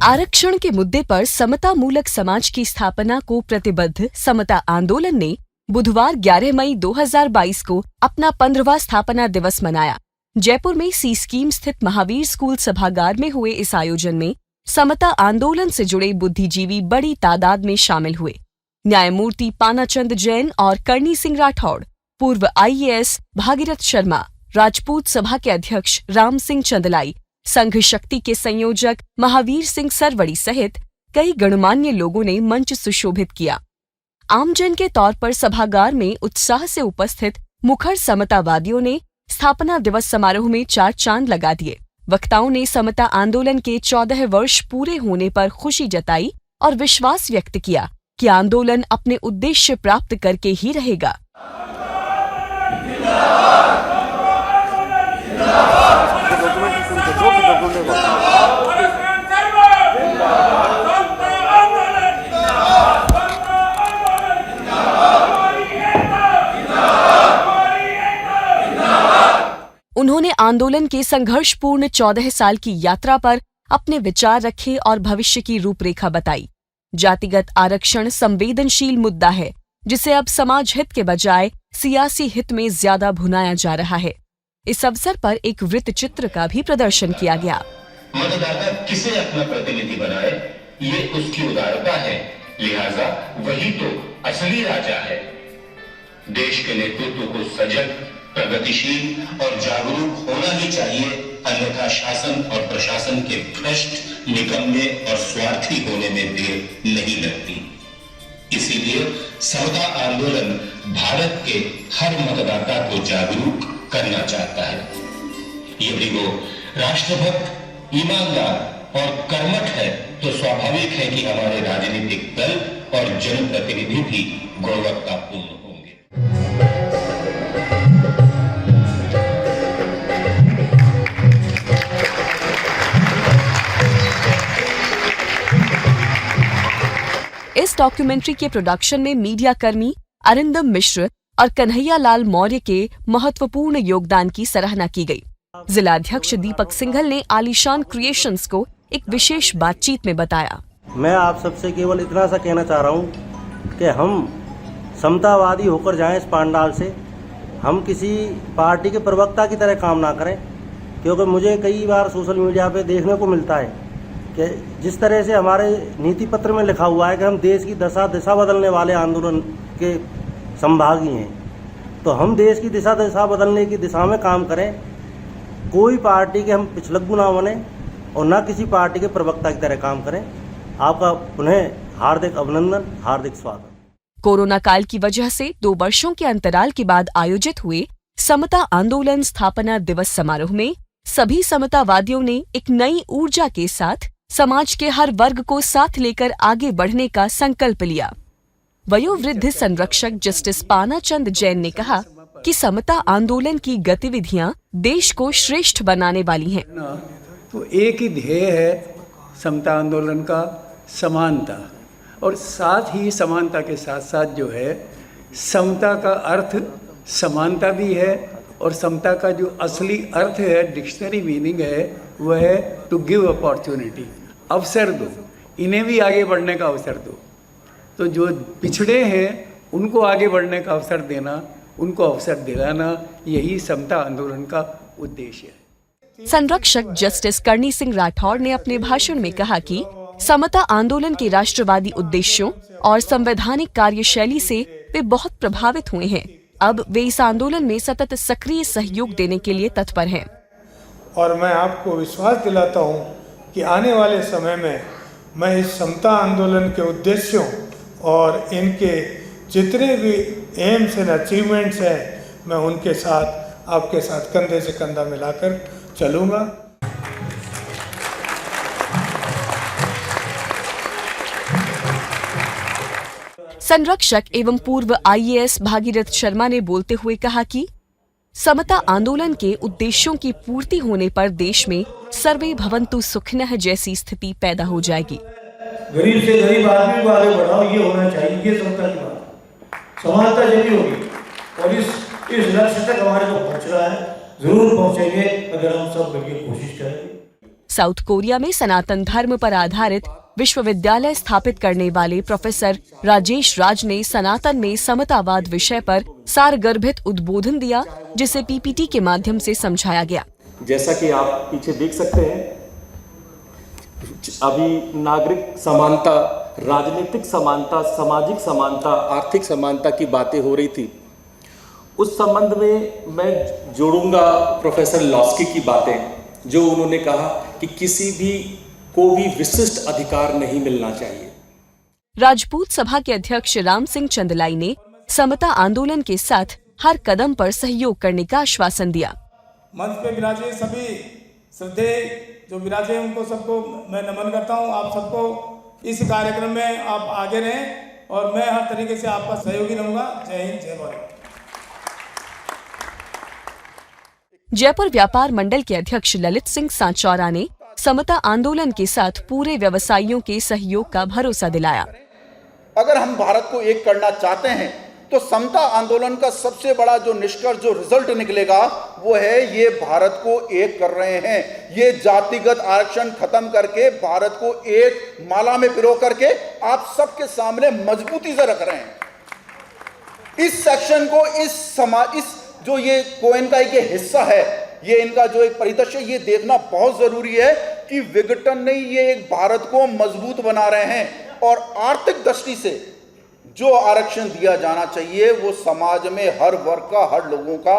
आरक्षण के मुद्दे पर समता मूलक समाज की स्थापना को प्रतिबद्ध समता आंदोलन ने बुधवार 11 मई 2022 को अपना 15वां स्थापना दिवस मनाया। जयपुर में सी स्कीम स्थित महावीर स्कूल सभागार में हुए इस आयोजन में समता आंदोलन से जुड़े बुद्धिजीवी बड़ी तादाद में शामिल हुए। न्यायमूर्ति पानाचंद जैन और करणी सिंह राठौड़, पूर्व IAS भागीरथ शर्मा, राजपूत सभा के अध्यक्ष राम सिंह चंदलाई, संघ शक्ति के संयोजक महावीर सिंह सरवड़ी सहित कई गणमान्य लोगों ने मंच सुशोभित किया। आमजन के तौर पर सभागार में उत्साह से उपस्थित मुखर समतावादियों ने स्थापना दिवस समारोह में 4 चांद लगा दिए। वक्ताओं ने समता आंदोलन के 14 वर्ष पूरे होने पर खुशी जताई और विश्वास व्यक्त किया कि आंदोलन अपने उद्देश्य प्राप्त करके ही रहेगा। उन्होंने आंदोलन के संघर्षपूर्ण 14 साल की यात्रा पर अपने विचार रखे और भविष्य की रूपरेखा बताई। जातिगत आरक्षण संवेदनशील मुद्दा है, जिसे अब समाज हित के बजाय सियासी हित में ज्यादा भुनाया जा रहा है। इस अवसर पर एक वृत्त चित्र का भी प्रदर्शन किया गया। मतदाता किसे अपना प्रतिनिधि बनाए, ये उसकी उदारता है, लिहाजा वही तो असली राजा है। देश के नेतृत्व को सजग, प्रगतिशील और जागरूक होना ही चाहिए, अन्यथा शासन और प्रशासन के भ्रष्ट, निकम्मे और स्वार्थी होने में देर नहीं लगती। इसीलिए समता आंदोलन भारत के हर मतदाता को जागरूक करना चाहता है। यदि वो राष्ट्रभक्त, ईमानदार और कर्मठ है तो स्वाभाविक है कि हमारे राजनीतिक दल और जनप्रतिनिधि भी गुणवत्तापूर्ण होंगे। इस डॉक्यूमेंट्री के प्रोडक्शन में मीडिया कर्मी अरिंदम मिश्र और कन्हैया लाल मौर्य के महत्वपूर्ण योगदान की सराहना की गई। जिलाध्यक्ष दीपक सिंघल ने आलीशान क्रिएशंस को एक विशेष बातचीत में बताया। मैं आप सबसे केवल इतना सा कहना चाह रहा हूँ कि हम समतावादी होकर जाएं इस पांडाल से। हम किसी पार्टी के प्रवक्ता की तरह काम ना करें, क्योंकि मुझे कई बार सोशल मीडिया पे देखने को मिलता है कि जिस तरह से हमारे नीति पत्र में लिखा हुआ है कि हम देश की दिशा बदलने वाले आंदोलन के संभागी हैं, तो हम देश की दिशा बदलने की दिशा में काम करें। कोई पार्टी के हम पिछलग्गू ना बने और ना किसी पार्टी के प्रवक्ता की तरह काम करें। आपका पुनः हार्दिक अभिनंदन, हार्दिक स्वागत। कोरोना काल की वजह से 2 वर्षों के अंतराल के बाद आयोजित हुए समता आंदोलन स्थापना दिवस समारोह में सभी समतावादियों ने एक नई ऊर्जा के साथ समाज के हर वर्ग को साथ लेकर आगे बढ़ने का संकल्प लिया। वयोवृद्ध संरक्षक जस्टिस पानाचंद जैन ने कहा कि समता आंदोलन की गतिविधियां देश को श्रेष्ठ बनाने वाली हैं। तो एक ही ध्येय है समता आंदोलन का, समानता, और साथ ही समानता के साथ साथ जो है समता का अर्थ समानता भी है, और समता का जो असली अर्थ है, डिक्शनरी मीनिंग है, वह है टू गिव अपॉर्चुनिटी, अवसर दो, इन्हें भी आगे बढ़ने का अवसर दो। तो जो पिछड़े हैं उनको आगे बढ़ने का अवसर देना, उनको अवसर दिलाना, यही समता आंदोलन का उद्देश्य है। संरक्षक जस्टिस करणी सिंह राठौड़ ने अपने भाषण में कहा कि समता आंदोलन के राष्ट्रवादी उद्देश्यों और संवैधानिक कार्यशैली से वे बहुत प्रभावित हुए हैं। अब वे इस आंदोलन में सतत सक्रिय सहयोग देने के लिए तत्पर हैं। और मैं आपको विश्वास दिलाता हूं कि आने वाले समय में मैं इस समता आंदोलन के उद्देश्यों और इनके जितने भी एम्स एंड अचीवमेंट्स हैं, मैं उनके साथ, आपके साथ कंधे से कंधा मिलाकर चलूँगा। संरक्षक एवं पूर्व IAS भागीरथ शर्मा ने बोलते हुए कहा कि समता आंदोलन के उद्देश्यों की पूर्ति होने पर देश में सर्वे भवन्तु सुखिनः जैसी स्थिति पैदा हो जाएगी। गरीब से गरीब आदमी को आगे बढ़ाओ, ये होना चाहिए, ये समता की बात। समानता जब भी होगी और इस लक्ष्य तक हमारे को पहुंच रहा है, जरूर पहुंचेंगे अगर हम सब मिलकर कोशिश करेंगे। साउथ कोरिया में सनातन धर्म पर आधारित विश्वविद्यालय स्थापित करने वाले प्रोफेसर राजेश राज ने सनातन में समतावाद विषय पर सारगर्भित उद्बोधन दिया, जिसे पीपीटी के माध्यम से समझाया गया। जैसा कि आप पीछे देख सकते हैं, अभी नागरिक समानता, राजनीतिक समानता, सामाजिक समानता, आर्थिक समानता की बातें हो रही थी। उस संबंध में मैं जोड़ूंगा प्रोफेसर लॉस्की की बातें, जो उन्होंने कहा कि किसी भी को भी विशिष्ट अधिकार नहीं मिलना चाहिए। राजपूत सभा के अध्यक्ष राम सिंह चंदलाई ने समता आंदोलन के साथ हर कदम पर सहयोग करने का आश्वासन दिया। मंच पे विराजे सभी श्रद्धे जो विराजे उनको सबको मैं नमन करता हूं। आप सबको इस कार्यक्रम में आप आगे रहें और मैं हर तरीके से आपका सहयोगी रहूंगा। जय हिंद, जय भारत। जयपुर व्यापार मंडल के अध्यक्ष ललित सिंह सांचौरा ने समता आंदोलन के साथ पूरे व्यवसायियों के सहयोग का भरोसा दिलाया। अगर हम भारत को एक करना चाहते हैं तो समता आंदोलन का सबसे बड़ा जो निष्कर्ष, जो रिजल्ट निकलेगा वो है ये भारत को एक कर रहे हैं। ये जातिगत आरक्षण खत्म करके भारत को एक माला में पिरो करके आप सबके सामने मजबूती से रख रहे हैं। इस सेक्शन को, इस जो ये कोएन का एक हिस्सा है, ये इनका जो एक परिदृश्य, ये देखना बहुत जरूरी है कि विघटन नहीं, ये एक भारत को मजबूत बना रहे हैं। और आर्थिक दृष्टि से जो आरक्षण दिया जाना चाहिए वो समाज में हर वर्ग का, हर लोगों का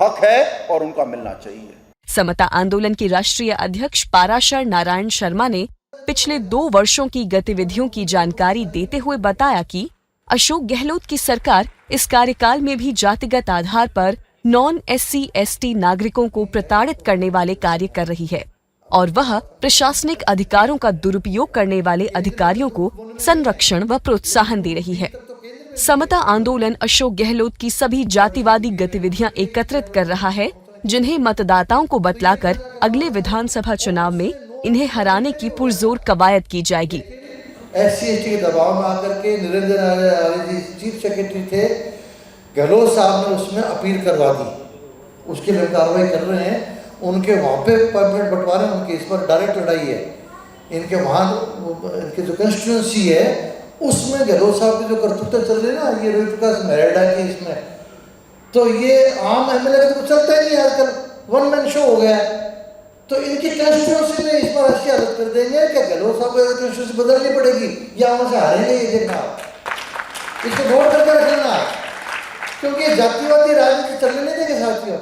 हक है और उनका मिलना चाहिए। समता आंदोलन के राष्ट्रीय अध्यक्ष पाराशर नारायण शर्मा ने पिछले 2 वर्षों की गतिविधियों की जानकारी देते हुए बताया कि अशोक गहलोत की सरकार इस कार्यकाल में भी जातिगत आधार पर नॉन SC/ST नागरिकों को प्रताड़ित करने वाले कार्य कर रही है और वह प्रशासनिक अधिकारों का दुरुपयोग करने वाले अधिकारियों को संरक्षण व प्रोत्साहन दे रही है। समता आंदोलन अशोक गहलोत की सभी जातिवादी गतिविधियां एकत्रित कर रहा है, जिन्हें मतदाताओं को बतलाकर अगले विधानसभा चुनाव में इन्हें हराने की पुरजोर कवायद की जाएगी। SC/ST के दबाव में आकर के निरंजन आर्य जी चीफ सेक्रेटरी थे, गहलोत साहब ने उसमें अपील करवा दी, उसके लिए कार्रवाई कर रहे हैं। उनके वहाँ पे परमिट बंटवारे, उनके इस पर डायरेक्ट लड़ाई है। इनके वहाँ इनके जो कंस्टिट्यूंसी है उसमें गहलोत साहब की जो करतूतें चल रही है ना, ये रवि प्रकाश मेहरा के इसमें, तो ये आम MLA का तो चलता ही नहीं आजकल, वन मैन शो हो गया है। तो इनकी कंस्टिट्यूंसी में इस पर ऐसी हालत कर देंगे कि गहलोत साहब को कंस्टिट्यूंसी बदलनी पड़ेगी या वहाँ से हारेंगे। ये देखना, इसको नोट करके रखना, क्योंकि ये जातिवादी राजनीति चलने नहीं देंगे साथियों।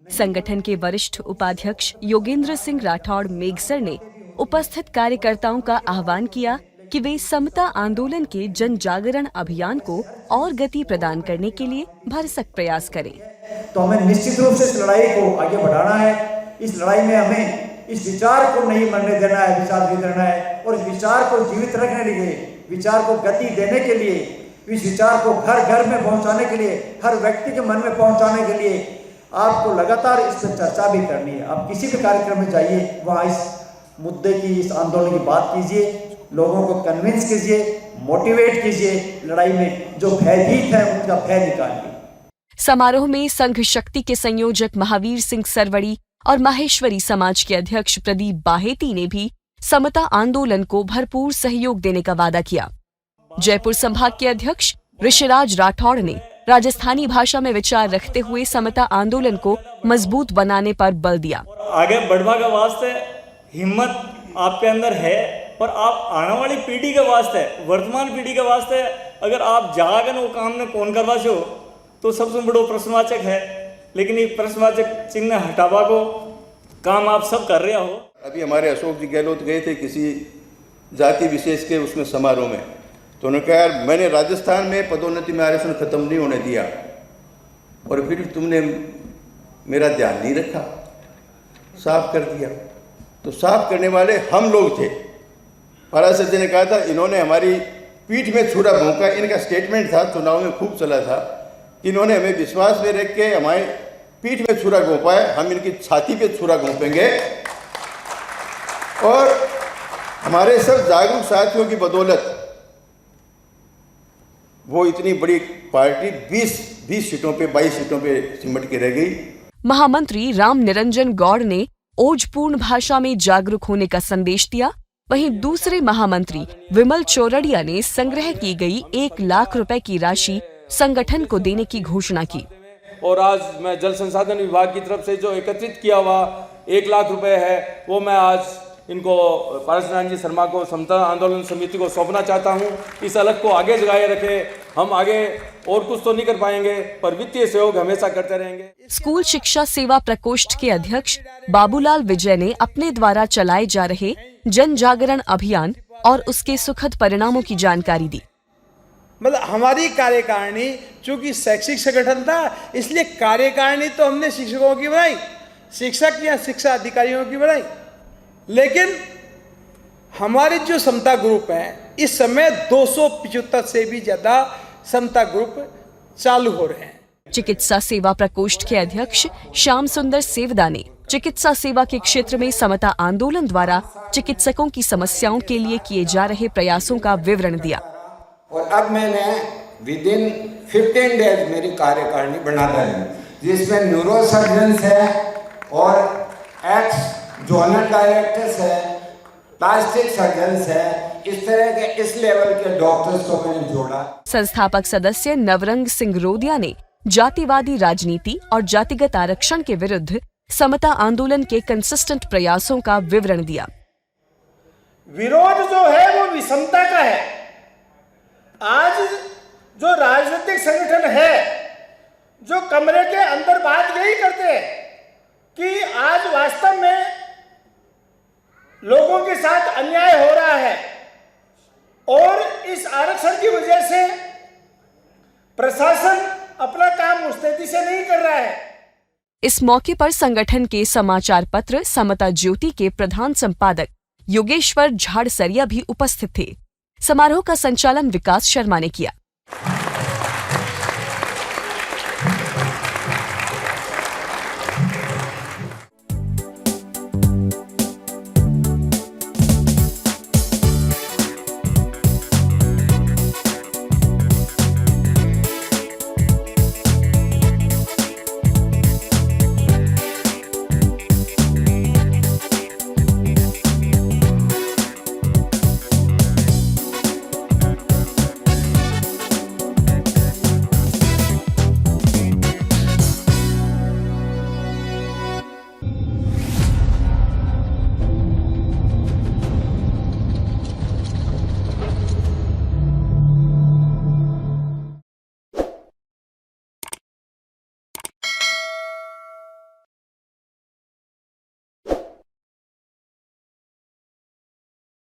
संगठन के वरिष्ठ उपाध्यक्ष योगेंद्र सिंह राठौड़ मेघसर ने उपस्थित कार्यकर्ताओं का आह्वान किया कि वे समता आंदोलन के जन जागरण अभियान को और गति प्रदान करने के लिए भरसक प्रयास करें। तो हमें निश्चित रूप से इस लड़ाई को आगे बढ़ाना है। इस लड़ाई में हमें इस विचार को नहीं मरने देना है, विचार जीवित रहना है और इस विचार को जीवित रखने के लिए, विचार को गति देने के लिए, इस विचार को घर घर में पहुंचाने के लिए, हर व्यक्ति के मन में पहुंचाने के लिए आपको लगातार इस पर चर्चा भी करनी है। आप किसी भी कार्यक्रम में जाइए, वहाँ इस मुद्दे की, इस आंदोलन की बात कीजिए, लोगों को कन्विंस कीजिए, मोटिवेट कीजिए, लड़ाई में जो भयभीत है उनका भय निकालिए। समारोह में संघ शक्ति के संयोजक महावीर सिंह सरवड़ी और माहेश्वरी समाज के अध्यक्ष प्रदीप बाहेती ने भी समता आंदोलन को भरपूर सहयोग देने का वादा किया। जयपुर संभाग के अध्यक्ष ऋषिराज राठौड़ ने राजस्थानी भाषा में विचार रखते हुए समता आंदोलन को मजबूत बनाने पर बल दिया। आगे बढ़वा के वास्ते हिम्मत आपके अंदर है और आप आने वाली पीढ़ी के वास्ते, वर्तमान पीढ़ी के वास्ते अगर आप जागन वो काम ने कौन करवा छो तो सबसे बड़ो प्रश्नवाचक है। लेकिन ये प्रश्नवाचक चिन्ह हटावा को काम आप सब कर रहे हो। अभी हमारे अशोक जी गहलोत गए थे किसी जाति विशेष के उसमें समारोह में, तो उन्होंने कहा यार मैंने राजस्थान में पदोन्नति में आरक्षण खत्म नहीं होने दिया और फिर तुमने मेरा ध्यान नहीं रखा, साफ कर दिया। तो साफ करने वाले हम लोग थे। पाराशर जी ने कहा था इन्होंने हमारी पीठ में छुरा भोंका, इनका स्टेटमेंट था, चुनाव में खूब चला था, इन्होंने हमें विश्वास में रख के हमारे पीठ में छुरा घोंपा है, हम इनकी छाती पे छुरा घोंपेंगे। और हमारे सब जागरूक साथियों की बदौलत वो इतनी बड़ी पार्टी 20 सीटों पे, 22 सीटों पे सिमट के रह गई। महामंत्री राम निरंजन गौड़ ने ओजपूर्ण भाषा में जागरूक होने का संदेश दिया। वहीं दूसरे महामंत्री विमल चौरड़िया ने संग्रह की गई 1 लाख रुपए की राशि संगठन को देने की घोषणा की। और आज मैं जल संसाधन विभाग की तरफ से जो एकत्रित किया हुआ 1 लाख रुपए है वो मैं आज इनको पारस नारायण जी शर्मा को समता आंदोलन समिति को सौंपना चाहता हूं। इस अलग को आगे जगाए रखें। हम आगे और कुछ तो नहीं कर पाएंगे पर वित्तीय सहयोग हमेशा करते रहेंगे। स्कूल शिक्षा सेवा प्रकोष्ठ के अध्यक्ष बाबूलाल विजय ने अपने द्वारा चलाए जा रहे जन जागरण अभियान और उसके सुखद परिणामों की जानकारी दी। मतलब हमारी कार्यकारिणी चूंकि शैक्षिक संगठन था, इसलिए कार्यकारिणी तो हमने शिक्षकों की बनाई, शिक्षक या शिक्षा अधिकारियों की बनाई, लेकिन हमारे जो समता ग्रुप हैं इस समय 275 से भी ज्यादा समता ग्रुप चालू हो रहे हैं। चिकित्सा सेवा प्रकोष्ठ के अध्यक्ष श्याम सुंदर सेवदा ने चिकित्सा सेवा के क्षेत्र में समता आंदोलन द्वारा चिकित्सकों की समस्याओं के लिए किए जा रहे प्रयासों का विवरण दिया। और अब मैंने विदिन 15 डेज मेरी कार्यकारिणी बना दी है, जिसमें न्यूरो सर्जन्स है और एक्स जोनल डायरेक्टर्स है, प्लास्टिक सर्जन्स है, इस तरह के इस लेवल के डॉक्टर्स को मैंने जोड़ा। संस्थापक सदस्य नवरंग सिंह रोदिया ने जातिवादी राजनीति और जातिगत आरक्षण के विरुद्ध समता आंदोलन के कंसिस्टेंट प्रयासों का विवरण दिया। विरोध जो है वो विषमता का है। आज जो राजनीतिक संगठन है जो कमरे के अंदर बात यही करते हैं कि आज वास्तव में लोगों के साथ अन्याय हो रहा है और इस आरक्षण की वजह से प्रशासन अपना काम मुस्तैदी से नहीं कर रहा है। इस मौके पर संगठन के समाचार पत्र समता ज्योति के प्रधान संपादक योगेश्वर झाड़सरिया भी उपस्थित थे। समारोह का संचालन विकास शर्मा ने किया।